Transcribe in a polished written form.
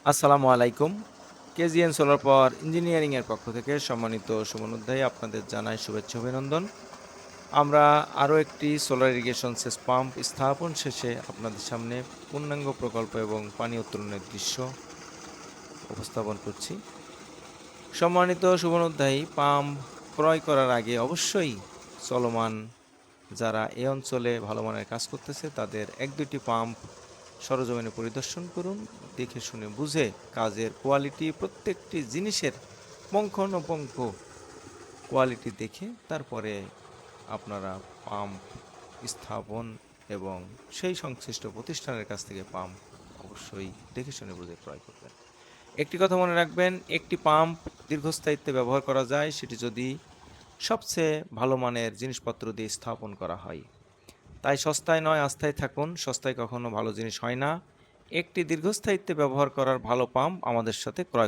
আসসালামু আলাইকুম। KGN solar power engineering এর পক্ষ থেকে সম্মানিত শুভনুধ্যায়ী আপনাদের জানাই শুভেচ্ছা অভিনন্দন। আমরা আরও একটি সোলার ইরিগেশন সেচ পাম্প স্থাপন শেষে আপনাদের সামনে পূর্ণাঙ্গ প্রকল্প এবং পানি উত্তোলনের দৃশ্য উপস্থাপন করছি। সম্মানিত শুভনুধ্যায়ী, পাম্প ক্রয় করার আগে অবশ্যই চলমান যারা এ অঞ্চলে ভালো মানের কাজ করতেছে তাদের ১-২টি পাম্প সরেজমিনে পরিদর্শন করুন। দেখে শুনে বুঝে কাজের কোয়ালিটি, প্রত্যেকটি জিনিসের পুঙ্খানুপুঙ্খ কোয়ালিটি দেখে তারপরে আপনারা পাম্প স্থাপন এবং সেই সংশ্লিষ্ট প্রতিষ্ঠানের কাছ থেকে পাম্প অবশ্যই দেখে শুনে বুঝে ক্রয় করবেন। একটি কথা মনে রাখবেন, একটি পাম্প দীর্ঘস্থায়িত্বে ব্যবহার করা যায় সেটি যদি সবচেয়ে ভালো মানের জিনিসপত্র দিয়ে স্থাপন করা হয়। তাই সস্তায় নয় আস্থায় থাকুন, সস্তায় কখনো ভালো জিনিস হয় না। একটি দীর্ঘস্থায়িত্বে ব্যবহার করার ভালো পাম্প আমাদের সাথে ক্রয়